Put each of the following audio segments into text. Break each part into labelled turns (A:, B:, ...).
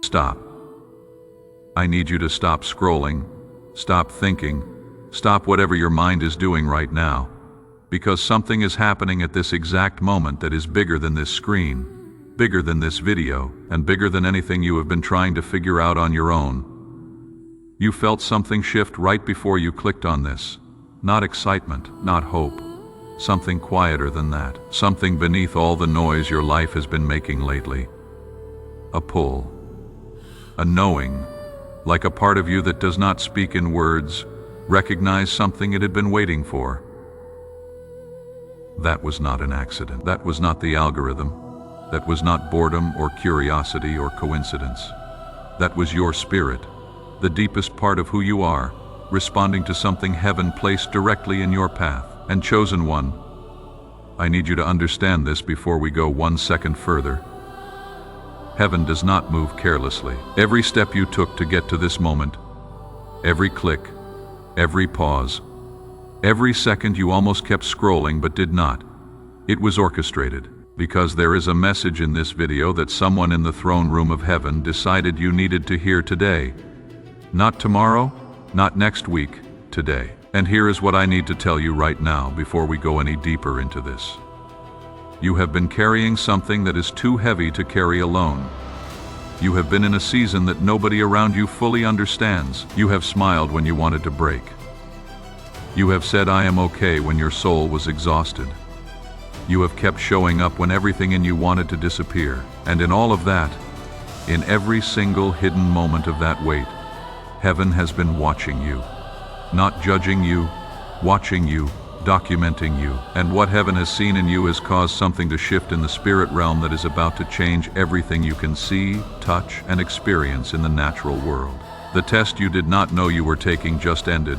A: Stop. I need you to stop scrolling, stop thinking, stop whatever your mind is doing right now, because something is happening at this exact moment that is bigger than this screen, bigger than this video, and bigger than anything you have been trying to figure out on your own. You felt something shift right before you clicked on this. Not excitement, not hope. Something quieter than that. Something beneath all the noise your life has been making lately. A pull. A knowing, like a part of you that does not speak in words, recognized something it had been waiting for. That was not an accident. That was not the algorithm. That was not boredom or curiosity or coincidence. That was your spirit, the deepest part of who you are, responding to something heaven placed directly in your path. And chosen one, I need you to understand this before we go 1 second further. Heaven does not move carelessly. Every step you took to get to this moment, every click, every pause, every second you almost kept scrolling but did not, it was orchestrated. Because there is a message in this video that someone in the throne room of heaven decided you needed to hear today. Not tomorrow, not next week, today. And here is what I need to tell you right now before we go any deeper into this. You have been carrying something that is too heavy to carry alone. You have been in a season that nobody around you fully understands. You have smiled when you wanted to break. You have said I am okay when your soul was exhausted. You have kept showing up when everything in you wanted to disappear. And in all of that, in every single hidden moment of that wait, heaven has been watching you. Not judging you, watching you, documenting you. And what heaven has seen in you has caused something to shift in the spirit realm that is about to change everything you can see, touch, and experience in the natural world. The test you did not know you were taking just ended,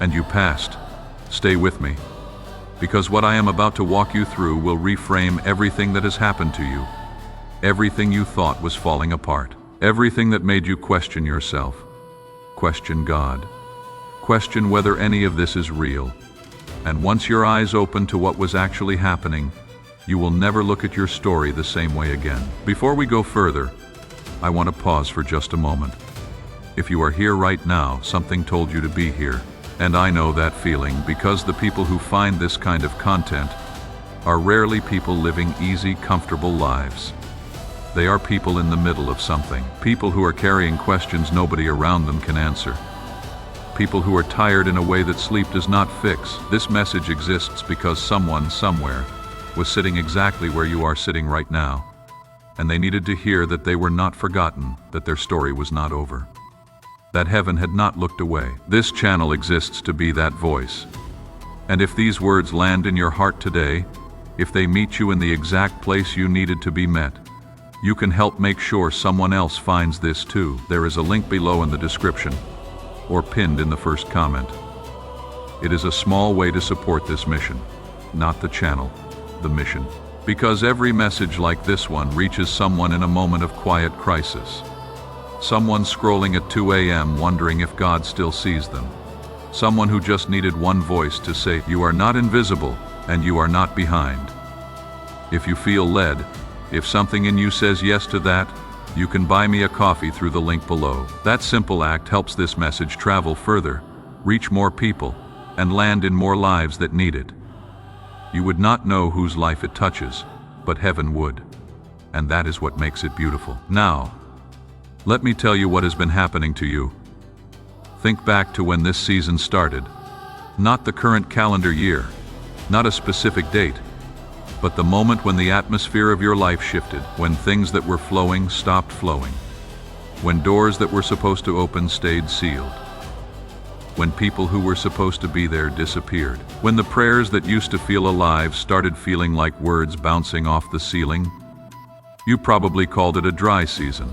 A: and you passed. Stay with me, because what I am about to walk you through will reframe everything that has happened to you, everything you thought was falling apart, everything that made you question yourself, question God, question whether any of this is real. And once your eyes open to what was actually happening, you will never look at your story the same way again. Before we go further, I want to pause for just a moment. If you are here right now, something told you to be here. And I know that feeling because the people who find this kind of content are rarely people living easy, comfortable lives. They are people in the middle of something. People who are carrying questions nobody around them can answer. People who are tired in a way that sleep does not fix. This message exists because someone, somewhere, was sitting exactly where you are sitting right now, and they needed to hear that they were not forgotten, that their story was not over, that heaven had not looked away. This channel exists to be that voice. And if these words land in your heart today, if they meet you in the exact place you needed to be met, you can help make sure someone else finds this too. There is a link below in the description, or pinned in the first comment. It is a small way to support this mission, not the channel, the mission. Because every message like this one reaches someone in a moment of quiet crisis. Someone scrolling at 2 a.m. wondering if God still sees them. Someone who just needed one voice to say, you are not invisible and you are not behind. If you feel led, if something in you says yes to that, you can buy me a coffee through the link below. That simple act helps this message travel further, reach more people, and land in more lives that need it. You would not know whose life it touches, but heaven would. And that is what makes it beautiful. Now, let me tell you what has been happening to you. Think back to when this season started. Not the current calendar year, not a specific date, but the moment when the atmosphere of your life shifted, when things that were flowing stopped flowing, when doors that were supposed to open stayed sealed, when people who were supposed to be there disappeared, when the prayers that used to feel alive started feeling like words bouncing off the ceiling. You probably called it a dry season.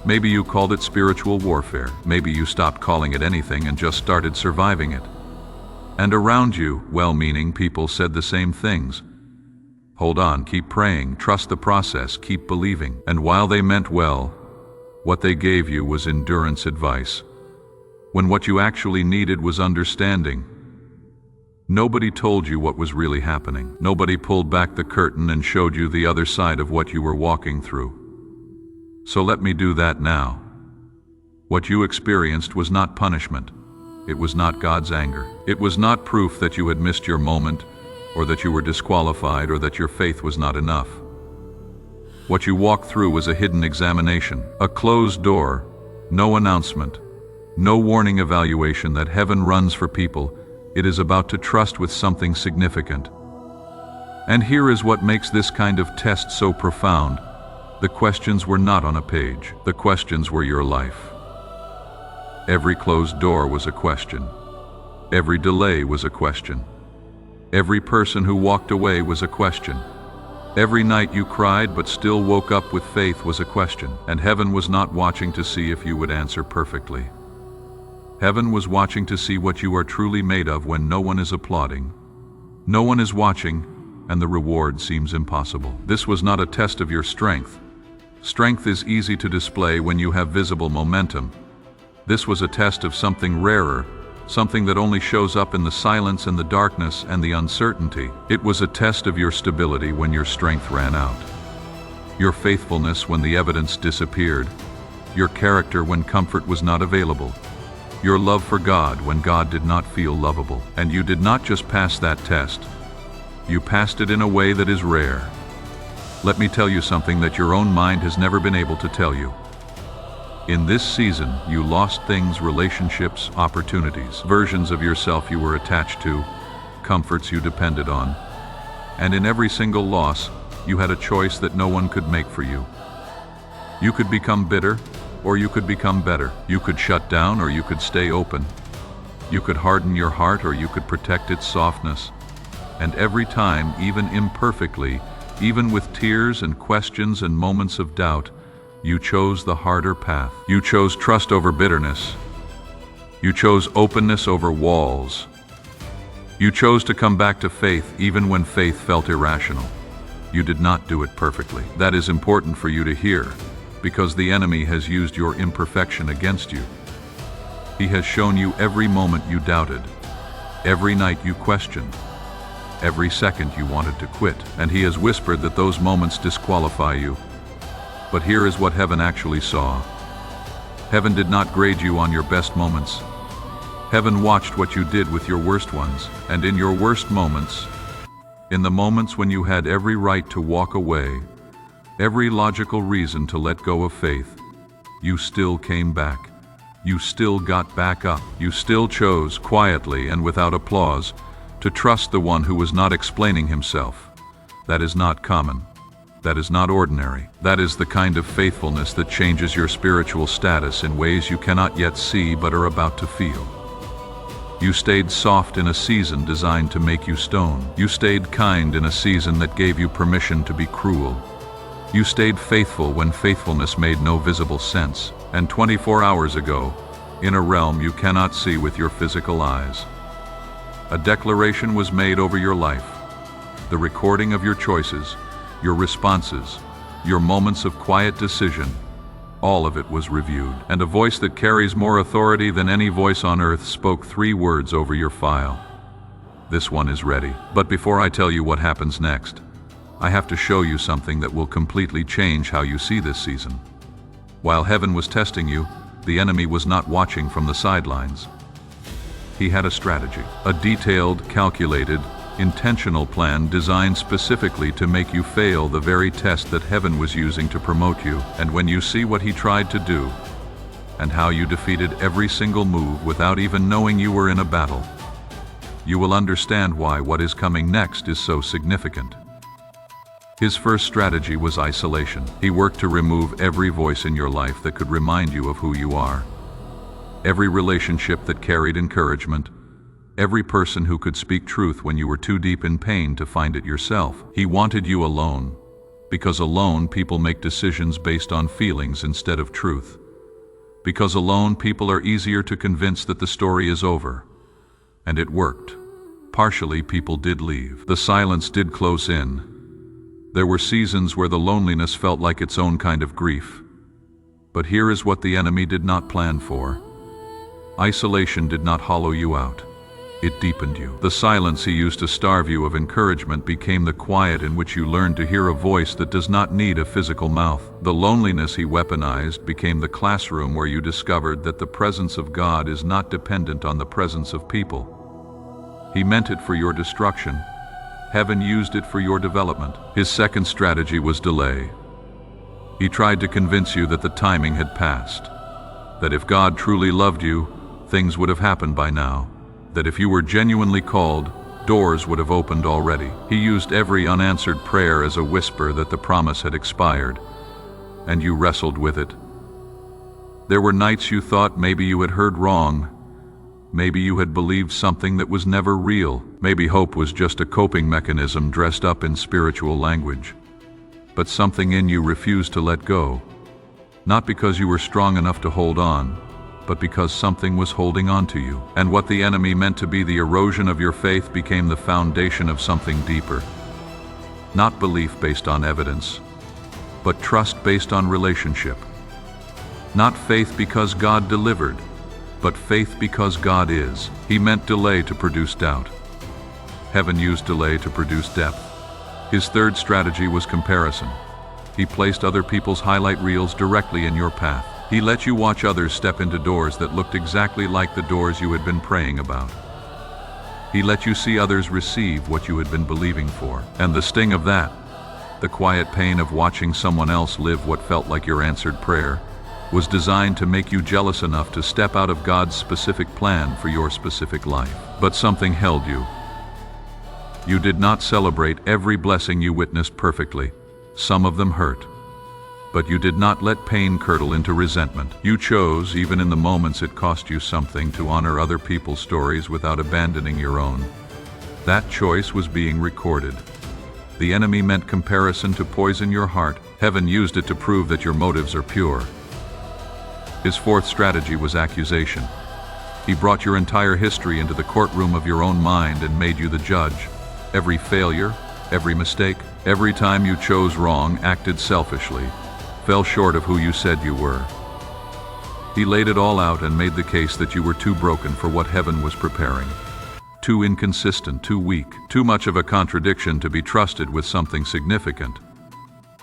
A: Maybe you called it spiritual warfare. Maybe you stopped calling it anything and just started surviving it. And around you, well-meaning people said the same things. Hold on, keep praying, trust the process, keep believing. And while they meant well, what they gave you was endurance advice, when what you actually needed was understanding. Nobody told you what was really happening. Nobody pulled back the curtain and showed you the other side of what you were walking through. So let me do that now. What you experienced was not punishment. It was not God's anger. It was not proof that you had missed your moment, or that you were disqualified, or that your faith was not enough. What you walked through was a hidden examination, a closed door, no announcement, no warning evaluation that heaven runs for people it is about to trust with something significant. And here is what makes this kind of test so profound. The questions were not on a page. The questions were your life. Every closed door was a question. Every delay was a question. Every person who walked away was a question. Every night you cried but still woke up with faith was a question. And heaven was not watching to see if you would answer perfectly. Heaven was watching to see what you are truly made of when no one is applauding. No one is watching, and the reward seems impossible. This was not a test of your strength. Strength is easy to display when you have visible momentum. This was a test of something rarer, something that only shows up in the silence and the darkness and the uncertainty. It was a test of your stability when your strength ran out. Your faithfulness when the evidence disappeared. Your character when comfort was not available. Your love for God when God did not feel lovable. And you did not just pass that test. You passed it in a way that is rare. Let me tell you something that your own mind has never been able to tell you. In this season, you lost things, relationships, opportunities, versions of yourself you were attached to, comforts you depended on. And in every single loss, you had a choice that no one could make for you. You could become bitter, or you could become better. You could shut down, or you could stay open. You could harden your heart, or you could protect its softness. And every time, even imperfectly, even with tears and questions and moments of doubt, you chose the harder path. You chose trust over bitterness. You chose openness over walls. You chose to come back to faith even when faith felt irrational. You did not do it perfectly. That is important for you to hear, because the enemy has used your imperfection against you. He has shown you every moment you doubted, every night you questioned, every second you wanted to quit, and he has whispered that those moments disqualify you. But here is what heaven actually saw. Heaven did not grade you on your best moments. Heaven watched what you did with your worst ones, and in your worst moments, in the moments when you had every right to walk away, every logical reason to let go of faith, you still came back. You still got back up. You still chose, quietly and without applause, to trust the one who was not explaining himself. That is not common. That is not ordinary. That is the kind of faithfulness that changes your spiritual status in ways you cannot yet see but are about to feel. You stayed soft in a season designed to make you stone. You stayed kind in a season that gave you permission to be cruel. You stayed faithful when faithfulness made no visible sense. And 24 hours ago, in a realm you cannot see with your physical eyes, a declaration was made over your life. The recording of your choices, your responses, your moments of quiet decision, all of it was reviewed. And a voice that carries more authority than any voice on earth spoke 3 words over your file. This one is ready. But before I tell you what happens next, I have to show you something that will completely change how you see this season. While heaven was testing you, the enemy was not watching from the sidelines. He had a strategy, a detailed, calculated, intentional plan designed specifically to make you fail the very test that heaven was using to promote you. And when you see what he tried to do, and how you defeated every single move without even knowing you were in a battle, you will understand why what is coming next is so significant. His first strategy was isolation. He worked to remove every voice in your life that could remind you of who you are. Every relationship that carried encouragement. Every person who could speak truth when you were too deep in pain to find it yourself. He wanted you alone, because alone people make decisions based on feelings instead of truth. Because alone people are easier to convince that the story is over. And it worked. Partially, people did leave. The silence did close in. There were seasons where the loneliness felt like its own kind of grief. But here is what the enemy did not plan for. Isolation did not hollow you out. It deepened you. The silence he used to starve you of encouragement became the quiet in which you learned to hear a voice that does not need a physical mouth. The loneliness he weaponized became the classroom where you discovered that the presence of God is not dependent on the presence of people. He meant it for your destruction. Heaven used it for your development. His second strategy was delay. He tried to convince you that the timing had passed, that if God truly loved you, things would have happened by now, that if you were genuinely called, doors would have opened already. He used every unanswered prayer as a whisper that the promise had expired, and you wrestled with it. There were nights you thought maybe you had heard wrong, maybe you had believed something that was never real, maybe hope was just a coping mechanism dressed up in spiritual language. But something in you refused to let go, not because you were strong enough to hold on, but because something was holding on to you. And what the enemy meant to be the erosion of your faith became the foundation of something deeper. Not belief based on evidence, but trust based on relationship. Not faith because God delivered, but faith because God is. He meant delay to produce doubt. Heaven used delay to produce depth. His third strategy was comparison. He placed other people's highlight reels directly in your path. He let you watch others step into doors that looked exactly like the doors you had been praying about. He let you see others receive what you had been believing for. And the sting of that, the quiet pain of watching someone else live what felt like your answered prayer, was designed to make you jealous enough to step out of God's specific plan for your specific life. But something held you. You did not celebrate every blessing you witnessed perfectly. Some of them hurt. But you did not let pain curdle into resentment. You chose, even in the moments it cost you something, to honor other people's stories without abandoning your own. That choice was being recorded. The enemy meant comparison to poison your heart. Heaven used it to prove that your motives are pure. His fourth strategy was accusation. He brought your entire history into the courtroom of your own mind and made you the judge. Every failure, every mistake, every time you chose wrong, acted selfishly, fell short of who you said you were. He laid it all out and made the case that you were too broken for what heaven was preparing. Too inconsistent, too weak, too much of a contradiction to be trusted with something significant.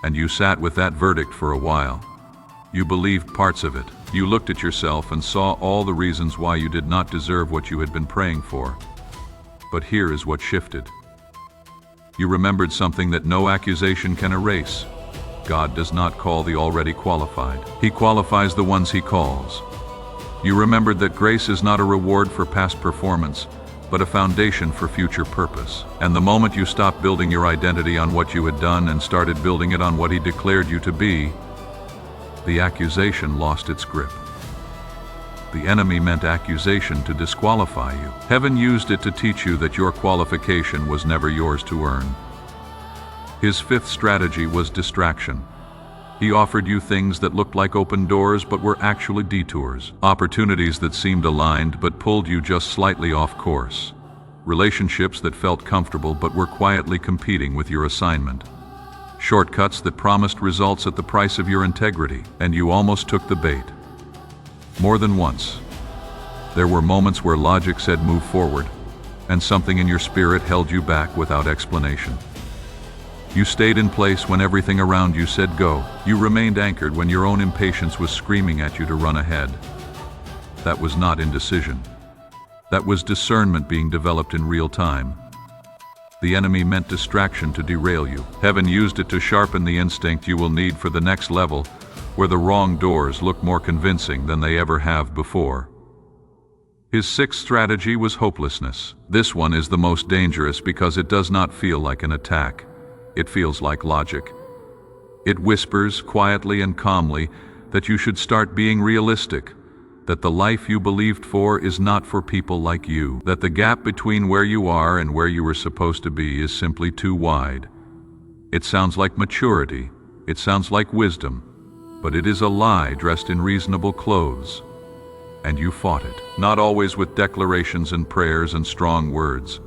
A: And you sat with that verdict for a while. You believed parts of it. You looked at yourself and saw all the reasons why you did not deserve what you had been praying for. But here is what shifted. You remembered something that no accusation can erase. God does not call the already qualified. He qualifies the ones He calls. You remembered that grace is not a reward for past performance, but a foundation for future purpose. And the moment you stopped building your identity on what you had done and started building it on what He declared you to be, the accusation lost its grip. The enemy meant accusation to disqualify you. Heaven used it to teach you that your qualification was never yours to earn. His fifth strategy was distraction. He offered you things that looked like open doors but were actually detours. Opportunities that seemed aligned but pulled you just slightly off course. Relationships that felt comfortable but were quietly competing with your assignment. Shortcuts that promised results at the price of your integrity, and you almost took the bait. More than once. There were moments where logic said move forward, and something in your spirit held you back without explanation. You stayed in place when everything around you said go. You remained anchored when your own impatience was screaming at you to run ahead. That was not indecision. That was discernment being developed in real time. The enemy meant distraction to derail you. Heaven used it to sharpen the instinct you will need for the next level, where the wrong doors look more convincing than they ever have before. His sixth strategy was hopelessness. This one is the most dangerous because it does not feel like an attack. It feels like logic. It whispers quietly and calmly that you should start being realistic, that the life you believed for is not for people like you, that the gap between where you are and where you were supposed to be is simply too wide. It sounds like maturity, it sounds like wisdom, but it is a lie dressed in reasonable clothes. And you fought it, not always with declarations and prayers and strong words.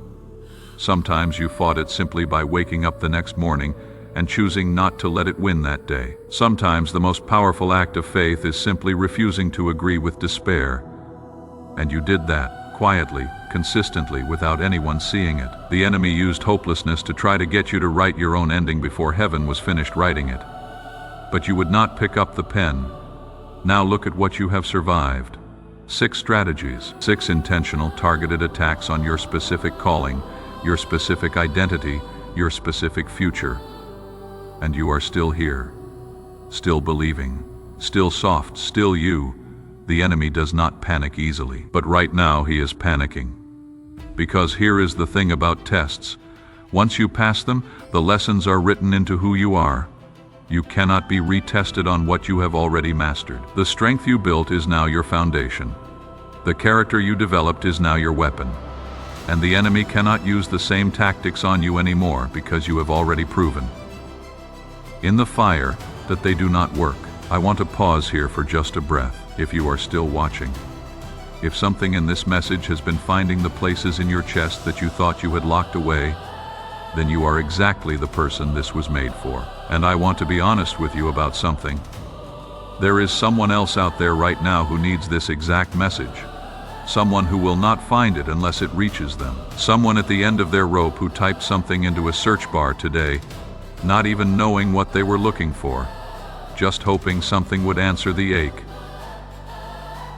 A: Sometimes you fought it simply by waking up the next morning and choosing not to let it win that day. Sometimes the most powerful act of faith is simply refusing to agree with despair. And you did that, quietly, consistently, without anyone seeing it. The enemy used hopelessness to try to get you to write your own ending before heaven was finished writing it. But you would not pick up the pen. Now look at what you have survived. 6 strategies, 6 intentional, targeted attacks on your specific calling, your specific identity, your specific future. And you are still here, still believing, still soft, still you. The enemy does not panic easily, but right now he is panicking. Because here is the thing about tests. Once you pass them, the lessons are written into who you are. You cannot be retested on what you have already mastered. The strength you built is now your foundation. The character you developed is now your weapon. And the enemy cannot use the same tactics on you anymore because you have already proven in the fire that they do not work. I want to pause here for just a breath, if you are still watching. If something in this message has been finding the places in your chest that you thought you had locked away, then you are exactly the person this was made for. And I want to be honest with you about something. There is someone else out there right now who needs this exact message. Someone who will not find it unless it reaches them. Someone at the end of their rope who typed something into a search bar today, not even knowing what they were looking for, just hoping something would answer the ache.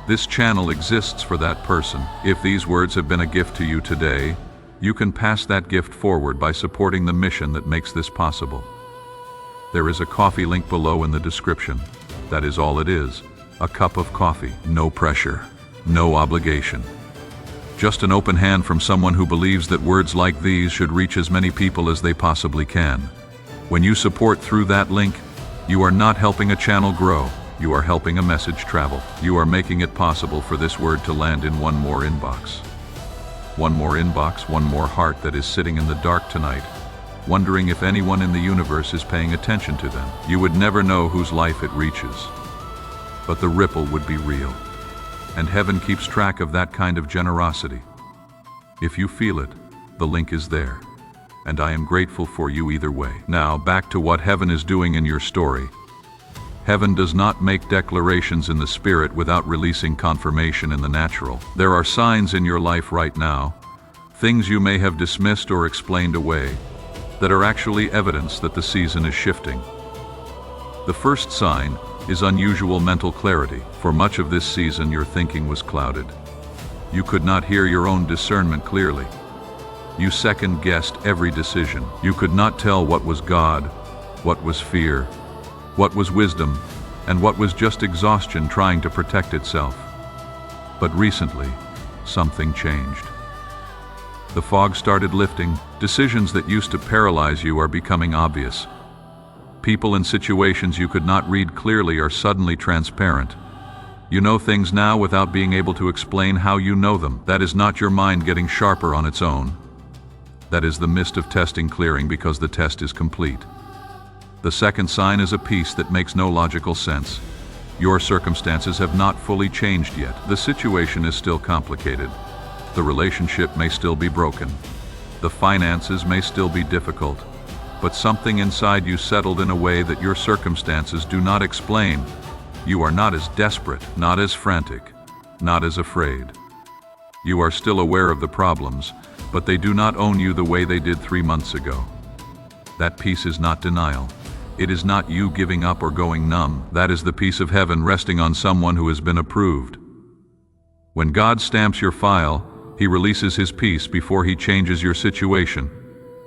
A: This channel exists for that person. If these words have been a gift to you today, you can pass that gift forward by supporting the mission that makes this possible. There is a coffee link below in the description. That is all it is. A cup of coffee. No pressure. No obligation. Just an open hand from someone who believes that words like these should reach as many people as they possibly can. When you support through that link, you are not helping a channel grow. You are helping a message travel. You are making it possible for this word to land in one more inbox. One more inbox, one more heart that is sitting in the dark tonight, wondering if anyone in the universe is paying attention to them. You would never know whose life it reaches, but the ripple would be real. And heaven keeps track of that kind of generosity. If you feel it, the link is there. And I am grateful for you either way. Now, back to what heaven is doing in your story. Heaven does not make declarations in the spirit without releasing confirmation in the natural. There are signs in your life right now, things you may have dismissed or explained away, that are actually evidence that the season is shifting. The first sign is unusual mental clarity. For much of this season, your thinking was clouded. You could not hear your own discernment clearly. You second-guessed every decision. You could not tell what was God, what was fear, what was wisdom, and what was just exhaustion trying to protect itself. But recently, something changed. The fog started lifting. Decisions that used to paralyze you are becoming obvious. People and situations you could not read clearly are suddenly transparent. You know things now without being able to explain how you know them. That is not your mind getting sharper on its own. That is the mist of testing clearing because the test is complete. The second sign is a peace that makes no logical sense. Your circumstances have not fully changed yet. The situation is still complicated. The relationship may still be broken. The finances may still be difficult. But something inside you settled in a way that your circumstances do not explain. You are not as desperate, not as frantic, not as afraid. You are still aware of the problems, but they do not own you the way they did 3 months ago. That peace is not denial. It is not you giving up or going numb. That is the peace of heaven resting on someone who has been approved. When God stamps your file, He releases His peace before He changes your situation,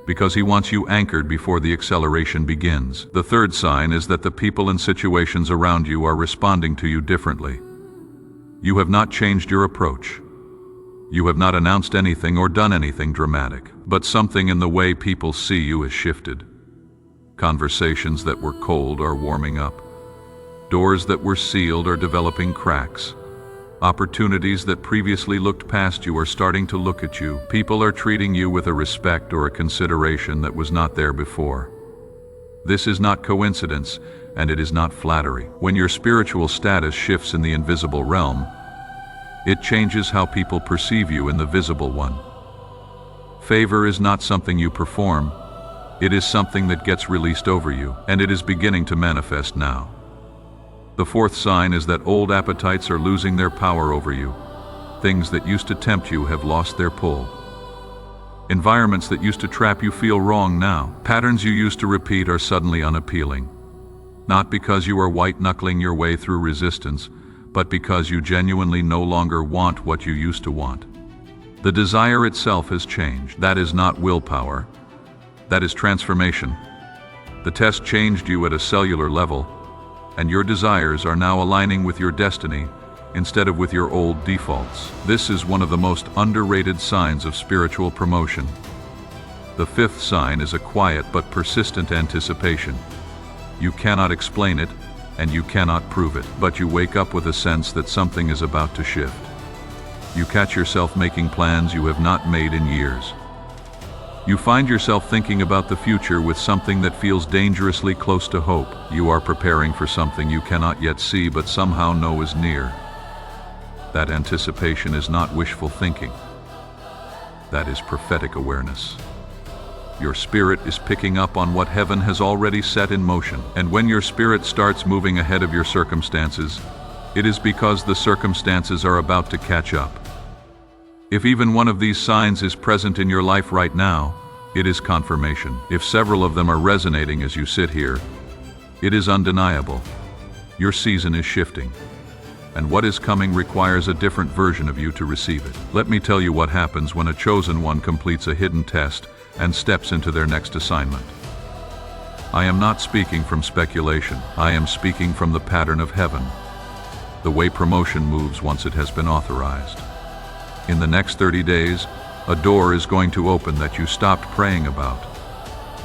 A: because He wants you anchored before the acceleration begins. The third sign is that the people and situations around you are responding to you differently. You have not changed your approach. You have not announced anything or done anything dramatic, but something in the way people see you has shifted. Conversations that were cold are warming up. Doors that were sealed are developing cracks. Opportunities that previously looked past you are starting to look at you. People are treating you with a respect or a consideration that was not there before. This is not coincidence, and it is not flattery. When your spiritual status shifts in the invisible realm, it changes how people perceive you in the visible one. Favor is not something you perform. It is something that gets released over you, and it is beginning to manifest now. The fourth sign is that old appetites are losing their power over you. Things that used to tempt you have lost their pull. Environments that used to trap you feel wrong now. Patterns you used to repeat are suddenly unappealing. Not because you are white-knuckling your way through resistance, but because you genuinely no longer want what you used to want. The desire itself has changed. That is not willpower. That is transformation. The test changed you at a cellular level, and your desires are now aligning with your destiny instead of with your old defaults. This is one of the most underrated signs of spiritual promotion. The fifth sign is a quiet but persistent anticipation. You cannot explain it, and you cannot prove it, but you wake up with a sense that something is about to shift. You catch yourself making plans you have not made in years. You find yourself thinking about the future with something that feels dangerously close to hope. You are preparing for something you cannot yet see but somehow know is near. That anticipation is not wishful thinking. That is prophetic awareness. Your spirit is picking up on what heaven has already set in motion. And when your spirit starts moving ahead of your circumstances, it is because the circumstances are about to catch up. If even one of these signs is present in your life right now, it is confirmation. If several of them are resonating as you sit here, it is undeniable. Your season is shifting, and what is coming requires a different version of you to receive it. Let me tell you what happens when a chosen one completes a hidden test and steps into their next assignment. I am not speaking from speculation. I am speaking from the pattern of heaven, the way promotion moves once it has been authorized. In the next 30 days, a door is going to open that you stopped praying about.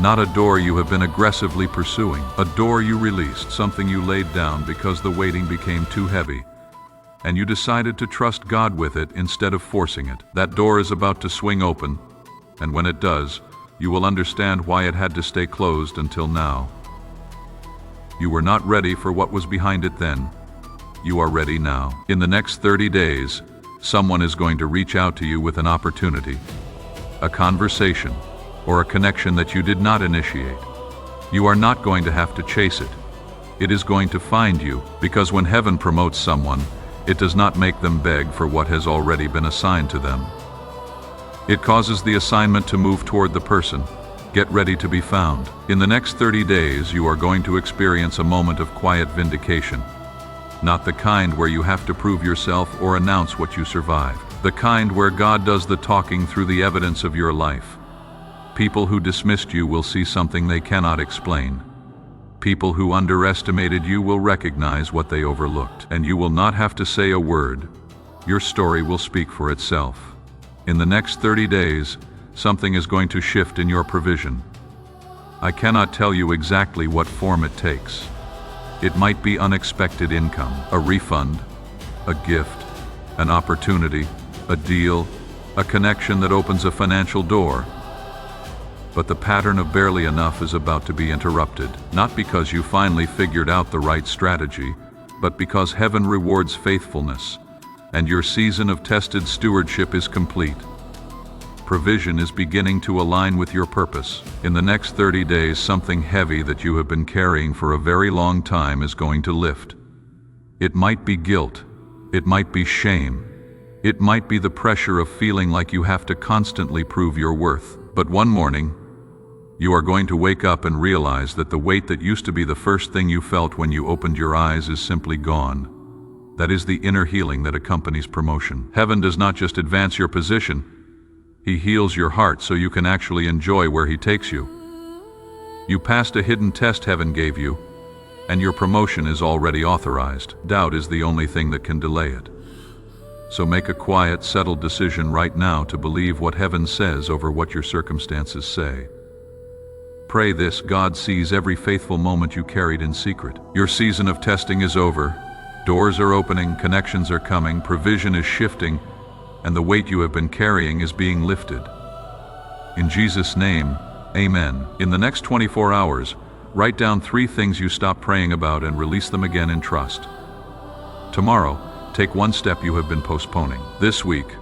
A: Not a door you have been aggressively pursuing, a door you released, something you laid down because the waiting became too heavy, and you decided to trust God with it instead of forcing it. That door is about to swing open, and when it does, you will understand why it had to stay closed until now. You were not ready for what was behind it then. You are ready now. In the next 30 days, someone is going to reach out to you with an opportunity, a conversation, or a connection that you did not initiate. You are not going to have to chase it. It is going to find you, because when heaven promotes someone, it does not make them beg for what has already been assigned to them. It causes the assignment to move toward the person. Get ready to be found. In the next 30 days, you are going to experience a moment of quiet vindication. Not the kind where you have to prove yourself or announce what you survived. The kind where God does the talking through the evidence of your life. People who dismissed you will see something they cannot explain. People who underestimated you will recognize what they overlooked. And you will not have to say a word. Your story will speak for itself. In the next 30 days, something is going to shift in your provision. I cannot tell you exactly what form it takes. It might be unexpected income, a refund, a gift, an opportunity, a deal, a connection that opens a financial door. But the pattern of barely enough is about to be interrupted, not because you finally figured out the right strategy, but because heaven rewards faithfulness, and your season of tested stewardship is complete. Provision is beginning to align with your purpose. In the next 30 days, something heavy that you have been carrying for a very long time is going to lift. It might be guilt. It might be shame. It might be the pressure of feeling like you have to constantly prove your worth. But one morning, you are going to wake up and realize that the weight that used to be the first thing you felt when you opened your eyes is simply gone. That is the inner healing that accompanies promotion. Heaven does not just advance your position, He heals your heart so you can actually enjoy where He takes you. You passed a hidden test heaven gave you, and your promotion is already authorized. Doubt is the only thing that can delay it. So make a quiet, settled decision right now to believe what heaven says over what your circumstances say. Pray this: God sees every faithful moment you carried in secret. Your season of testing is over. Doors are opening, connections are coming, provision is shifting, and the weight you have been carrying is being lifted. In Jesus' name, amen. In the next 24 hours, write down 3 things you stopped praying about and release them again in trust. Tomorrow, take one step you have been postponing. This week,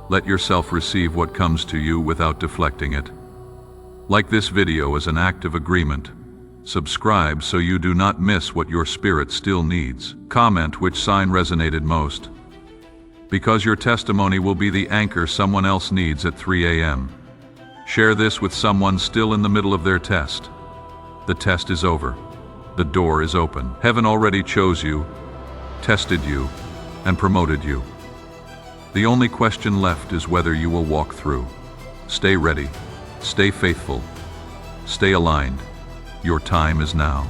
A: let yourself receive what comes to you without deflecting it. Like this video as an act of agreement. Subscribe so you do not miss what your spirit still needs. Comment which sign resonated most. because your testimony will be the anchor someone else needs at 3 a.m. Share this with someone still in the middle of their test. The test is over. The door is open. Heaven already chose you, tested you, and promoted you. The only question left is whether you will walk through. Stay ready, stay faithful, stay aligned. Your time is now.